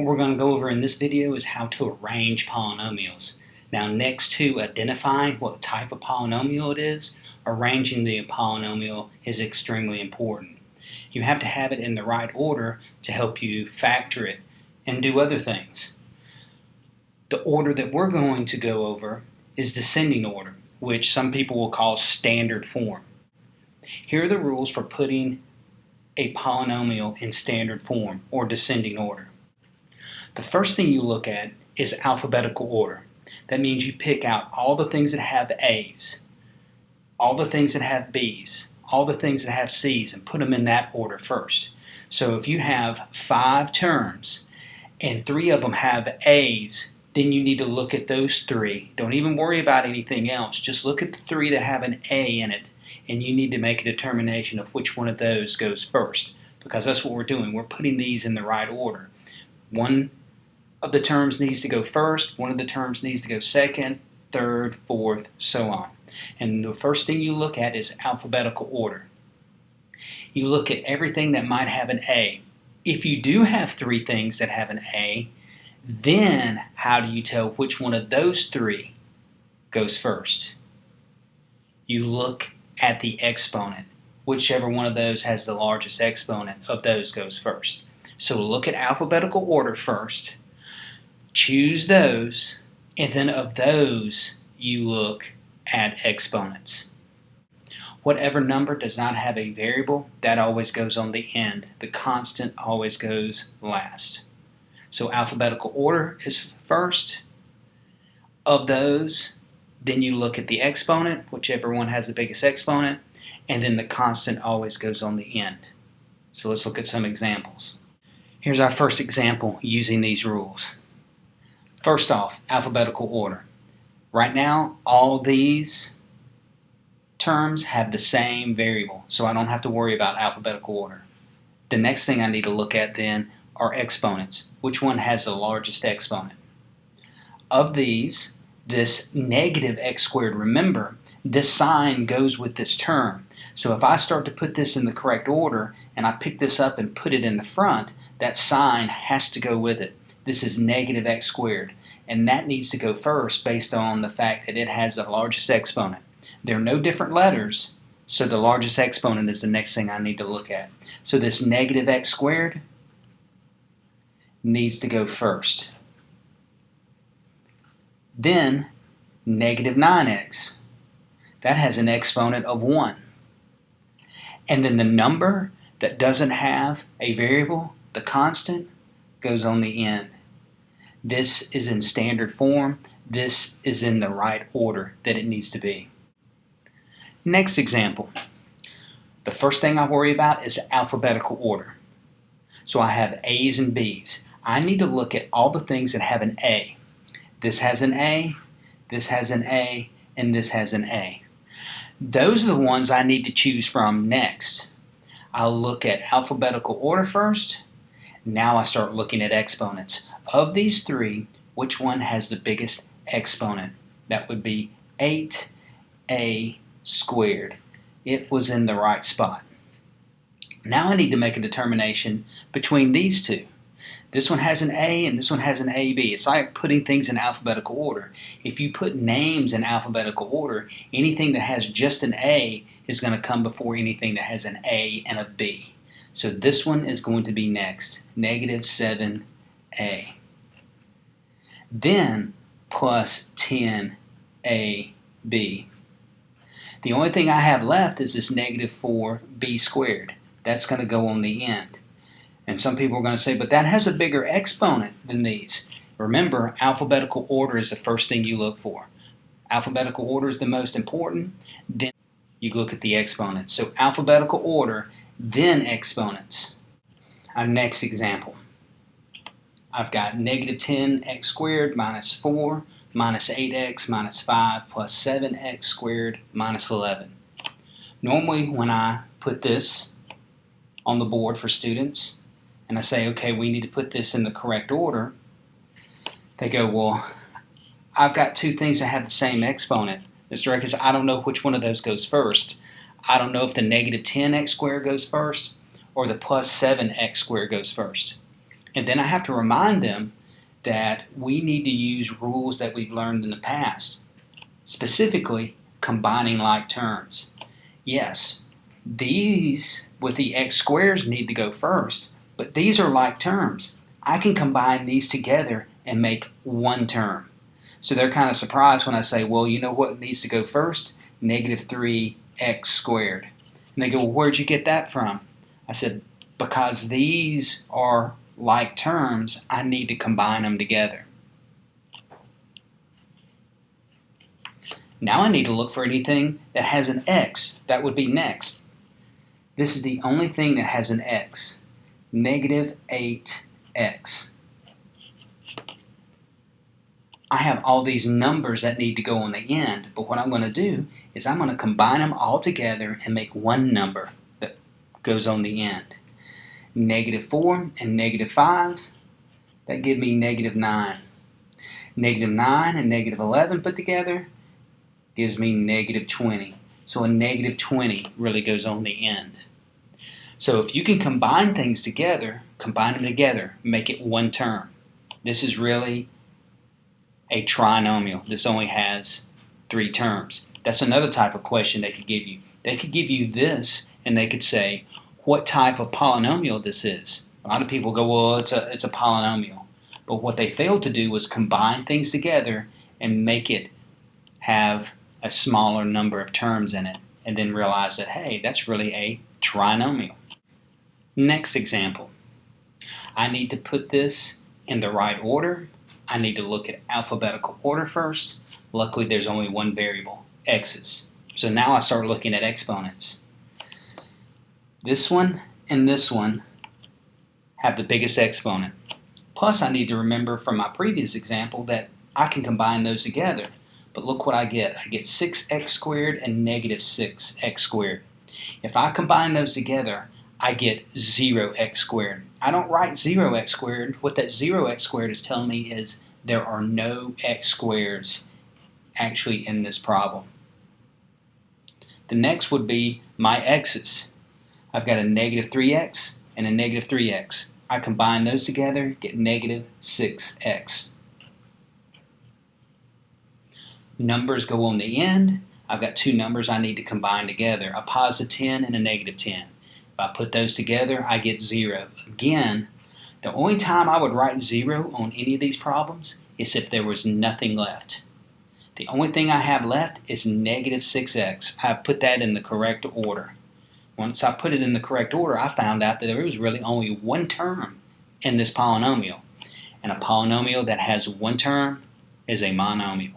we're going to go over in this video is how to arrange polynomials. Now, next to identifying what type of polynomial it is, arranging the polynomial is extremely important. You have to have it in the right order to help you factor it and do other things. The order that we're going to go over is descending order, which some people will call standard form. Here are the rules for putting a polynomial in standard form or descending order. The first thing you look at is alphabetical order. That means you pick out all the things that have A's, all the things that have B's, all the things that have C's, and put them in that order first. So if you have 5 terms and 3 of them have A's, then you need to look at those 3. Don't even worry about anything else. Just look at the 3 that have an A in it, and you need to make a determination of which one of those goes first, because that's what we're doing. We're putting these in the right order. One of the terms needs to go first, one of the terms needs to go second, third, fourth, so on. And the first thing you look at is alphabetical order. You look at everything that might have an A. If you do have 3 things that have an A, then how do you tell which one of those 3 goes first? You look at the exponent. Whichever one of those has the largest exponent of those goes first. So look at alphabetical order first, choose those, and then of those you look at exponents. Whatever number does not have a variable, that always goes on the end. The constant always goes last. So alphabetical order is first. Of those, then you look at the exponent, whichever one has the biggest exponent, and then the constant always goes on the end. So let's look at some examples. Here's our first example using these rules. First off, alphabetical order. Right now, all these terms have the same variable, so I don't have to worry about alphabetical order. The next thing I need to look at then are exponents. Which one has the largest exponent? Of these, this negative x squared, remember, this sign goes with this term. So if I start to put this in the correct order and I pick this up and put it in the front, that sign has to go with it. This is negative x squared, and that needs to go first based on the fact that it has the largest exponent. There are no different letters, so the largest exponent is the next thing I need to look at. So this negative x squared needs to go first. Then negative 9x. That has an exponent of 1. And then the number that doesn't have a variable, the constant, goes on the end. This is in standard form. This is in the right order that it needs to be. Next example. The first thing I worry about is alphabetical order. So I have A's and B's. I need to look at all the things that have an A. This has an A, this has an A, and this has an A. Those are the ones I need to choose from next. I'll look at alphabetical order first. Now I start looking at exponents. Of these 3, which one has the biggest exponent? That would be 8a squared. It was in the right spot. Now I need to make a determination between these 2. This one has an A and this one has an AB. It's like putting things in alphabetical order. If you put names in alphabetical order, anything that has just an A is going to come before anything that has an A and a B. So this one is going to be next, negative 7a. Then plus 10ab. The only thing I have left is this negative 4b squared. That's going to go on the end. And some people are going to say, but that has a bigger exponent than these. Remember, alphabetical order is the first thing you look for. Alphabetical order is the most important. Then you look at the exponents. So alphabetical order, then exponents. Our next example. I've got negative 10x squared minus 4 minus 8x minus 5 plus 7x squared minus 11. Normally when I put this on the board for students and I say, okay, we need to put this in the correct order, they go, well, I've got 2 things that have the same exponent. Mr. Eckes, I don't know which one of those goes first. I don't know if the negative 10x squared goes first or the plus 7x squared goes first. And then I have to remind them that we need to use rules that we've learned in the past, specifically combining like terms. Yes, these with the x squares need to go first, but these are like terms. I can combine these together and make one term. So they're kind of surprised when I say, well, you know what needs to go first? Negative 3x squared. And they go, well, where'd you get that from? I said, because these are like terms, I need to combine them together. Now I need to look for anything that has an x. That would be next. This is the only thing that has an x. Negative 8x. I have all these numbers that need to go on the end, but what I'm going to do is I'm going to combine them all together and make one number that goes on the end. Negative 4 and negative 5, that give me negative 9. Negative 9 and negative 11 put together gives me negative 20. So a negative 20 really goes on the end. So if you can combine things together, combine them together, make it one term. This is really a trinomial. This only has 3 terms. That's another type of question they could give you. They could give you this and they could say, what type of polynomial this is. A lot of people go, well, it's a polynomial. But what they failed to do was combine things together and make it have a smaller number of terms in it, and then realize that, hey, that's really a trinomial. Next example. I need to put this in the right order. I need to look at alphabetical order first. Luckily, there's only one variable, x's. So now I start looking at exponents. This one and this one have the biggest exponent. Plus, I need to remember from my previous example that I can combine those together. But look what I get. I get 6x squared and negative 6x squared. If I combine those together, I get 0x squared. I don't write 0x squared. What that 0x squared is telling me is there are no x squares actually in this problem. The next would be my x's. I've got a negative 3x and a negative 3x. I combine those together, get negative 6x. Numbers go on the end. I've got 2 numbers I need to combine together, a positive 10 and a negative 10. If I put those together, I get 0. Again, the only time I would write 0 on any of these problems is if there was nothing left. The only thing I have left is negative 6x. I've put that in the correct order. Once I put it in the correct order, I found out that there was really only one term in this polynomial. And a polynomial that has one term is a monomial.